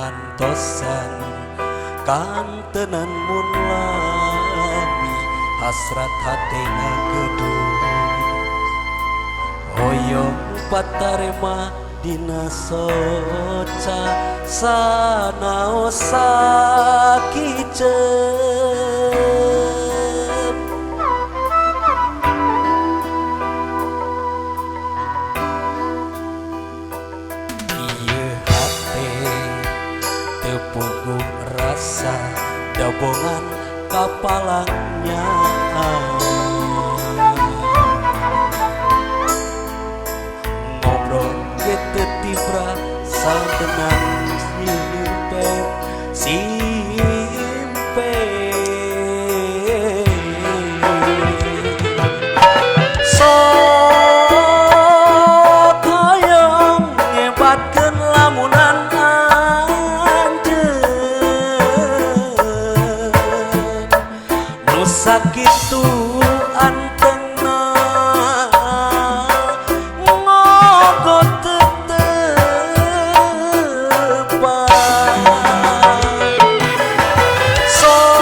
pangantosan kantenan mun lami hasrat hati ngagedung hoyong patarema dina soca sanaosa kicep ieu hate tepuguh rasa dabongan kapalangnya ngobrol gitu tibra sadenan simpe sok hoyong ngebatkeun lamunan anjeun nu sakitu antengna ngogot tetepan sok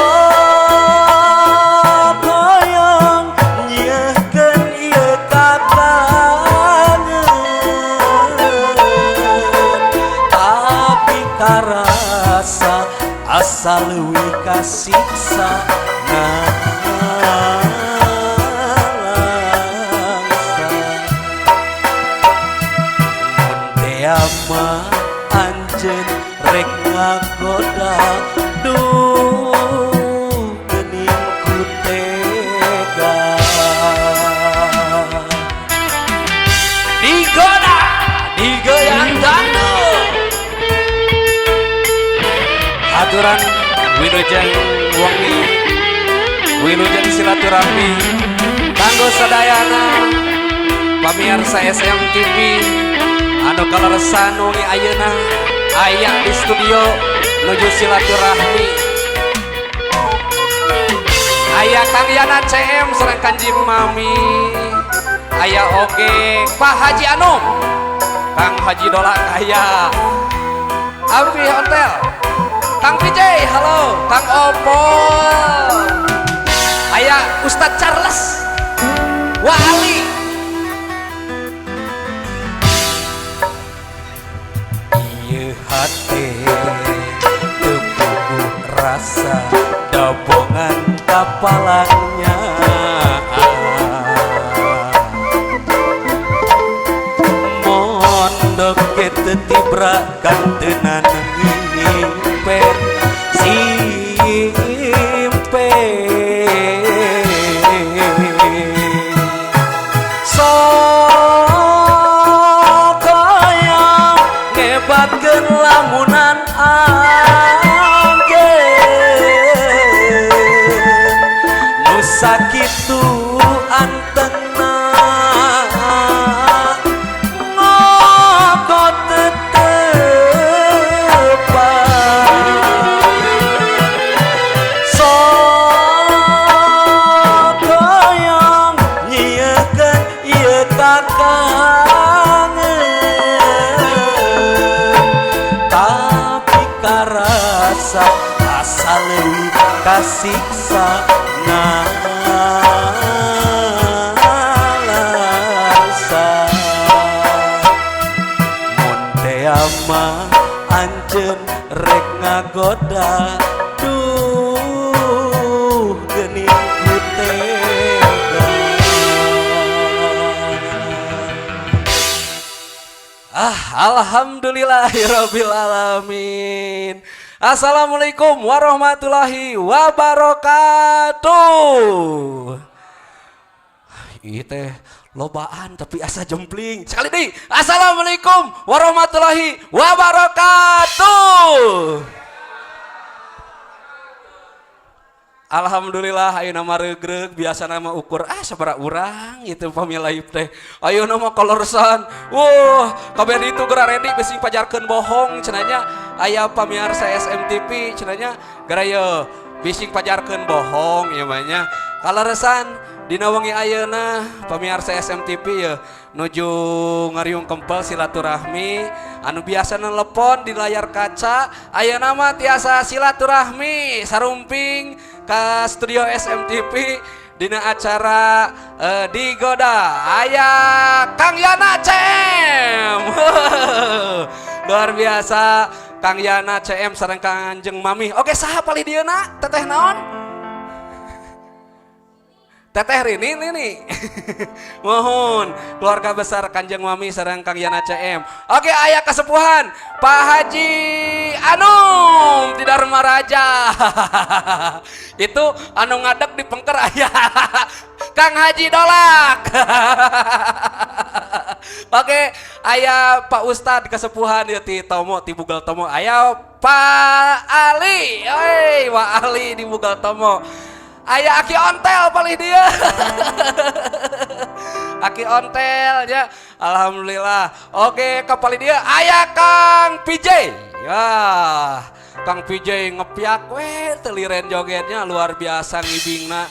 hoyong nyiekeun ieu kakangeun tapi karasa asa leuwih kasiksa mah anjeun rek ngagoda duh geuning ku tega digoda digoyang gandul aturan wilujeng wengi wilujeng silaturahmi kanggo sadayana pamirsa SMTV anu kaleresan wengi ayeuna aya di studio nuju silaturahmi aya Kang Yana CM sareng Kanjing Mami aya oge Pak Haji Anum Kang Haji Dolak aya Abdi Hotel Kang PJ halo Kang Opol aya Ustadz Charles Wali hati tepuguh rasa dabongan kapalangnya mondok kita tibra kantenan ngimpen simpe batkeun lamunan anggeun nu sakitu antengna ngogot tetepan sok hoyong nyiekeun ieu kakangeun karasa asa leuwih kasiksa ngalasa mun tea mah anjeun rek ngagoda duh geuning ku tega alhamdulillahirabbil alamin. Assalamualaikum warahmatullahi wabarakatuh. Ieu teh lobaan tapi asa jempling. Sekali deui. Assalamualaikum warahmatullahi wabarakatuh. Alhamdulillah ayeuna mah regreg biasa nama ukur sabaraha urang gitu pamilaiv teh. Ayeuna mah koloresan. Kabeh ditu geura ready besi pajarkeun bohong cenanya aya pamirsa SMTV cenanya geura ye bising pajarkeun bohong ieu mah nya. Kaloresan Dina wengi ayeuna pamirsa SMTV ya nuju ngariung kempel silaturahmi anu biasa nelepon di layar kaca ayeuna mah tiasa silaturahmi sarumping ka studio SMTV dina acara Digoda aya Kang Yana CM luar biasa Kang Yana CM sareng Kanjeng Mami oke saha palih dieuna teteh naon Teteh Rini nih mohon keluarga besar Kanjeng Mami sareng Kang Yana CM oke aya kasepuhan Pak Haji Anum di Dharma Raja itu anu ngadeg di pengker aya Kang Haji Dolak oke aya Pak Ustad kasepuhan ya ti Tomo ti Bugal Tomo aya Pak Ali Pak Ali di Bugal Tomo aya Aki Ontel paling dia Aki Ontel ya alhamdulillah oke kapal dia aya Kang PJ ya Kang PJ ngepiak teliren jogetnya luar biasa ngibingna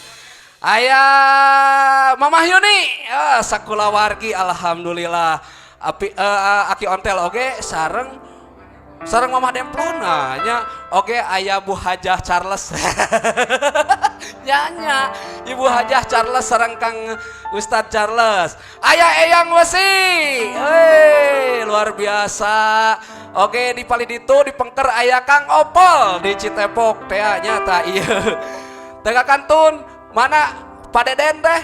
aya Mamah Yuni ya sakulawargi alhamdulillah Aki Ontel oke sareng Mamah Demplona nya oke aya Bu Hajah Charles nyanya Ibu Hajah Charles sareng Kang Ustadz Charles aya Eyang Wesi luar biasa oke di Paliditu di Pengker aya Kang Opol di Citepok teh nyata iya tengah kantun mana Pak Deden teh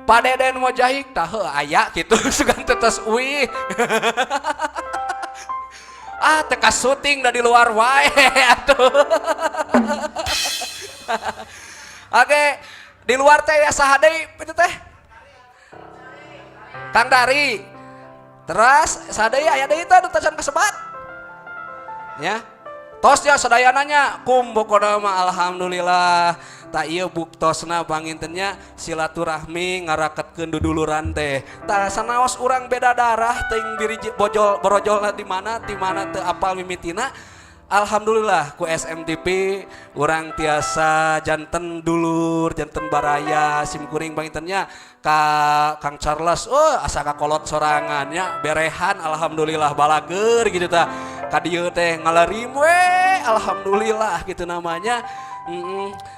Pak Deden mau jahik tah aya gitu sugan tetes uih teka syuting dari luar wae atuh oke di luar teh ya saha deui itu teh Kang Dari terus saha deui aya deui teh nu tacan kasebat ya tos ya sadayananya kumpulna mah alhamdulillah tak ieu buktosna pangintennya silaturahmi ngaraketkeun duduluran teh tah sanaos urang beda darah teuing biriji borojolna di mana teu apal mimitina alhamdulillah ku SMTV urang tiasa janten dulur janten baraya simkuring pangintennya ka Kang Charles asa kakolot sorangannya berehan alhamdulillah balager gitu tah ka dieu teh ngalerim alhamdulillah gitu namanya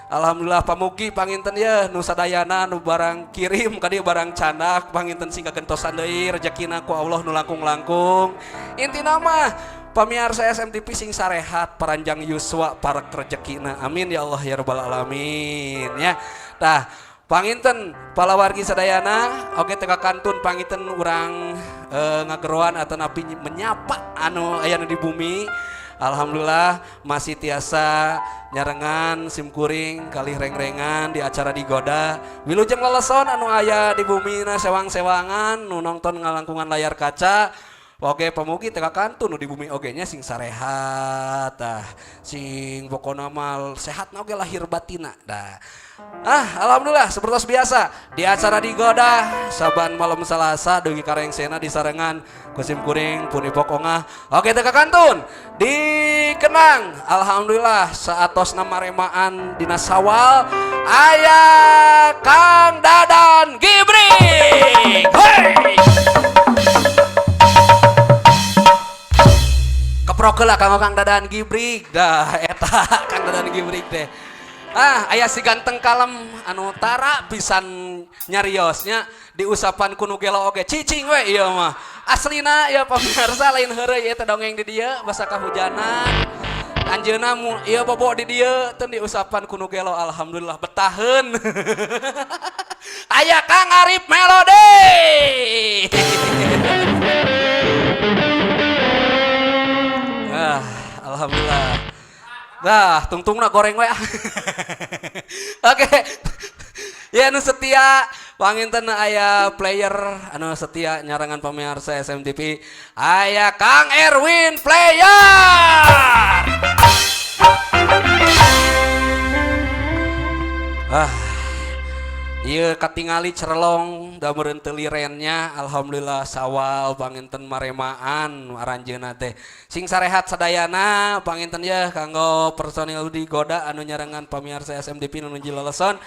alhamdulillah pamugi panginten ya nu sadayana nu barang kirim ka dieu barang canak panginten singga gentosan deui rezekina ku Allah nu langkung-langkung intina mah pamirsa SMTV sing sarehat paranjang yuswa para rezekina amin ya Allah ya rabbal alamin ya tah panginten palawargi sadayana oke teka kantun panginten urang ngageroan atau napi menyapa anu aya di bumi alhamdulillah masih tiasa nyarengan simkuring kali reng-rengan di acara Digoda wilujeng leleson anu aya di bumi na sewang-sewangan nu nonton ngalangkungan layar kaca oke pemugi teka kantun nu di bumi oge nya sing sarehat sing pokona mal sehat na oge lahir batina dah alhamdulillah seperti biasa di acara Digoda saban malam Salasa dugi karengsena disarengan kusim kuring puni pokongah oke teka kantun dikenang alhamdulillah saatosna maremaan dina Sawal aya Kang Dadan Gibrig keprokel lah Kang Dadan Gibrig dah eta Kang Dadan Gibrig teh aya si ganteng kalem anu tara pisan nyariosnya diusapan kuno gelo oge cicing we ieu mah aslina ya pamirsa lain heureuy eta dongeng di dieu basa kahujanan anjeunna ieu bobo di dieu teu diusapan kuno gelo alhamdulillah betaheun aya Kang Arif Melody alhamdulillah tungtungna goreng we oke ya anu setia panginten aya player anu setia nyarangan pamirsa SMTV aya Kang Erwin player ieu katingali cerelong da meureun teu lirennya alhamdulillah Sawal panginten maremaan aranjeunna teh sing sarehat sadayana panginten ya kanggo personil Digoda anu nyarengan pamirsa SMTV nu nuju leleson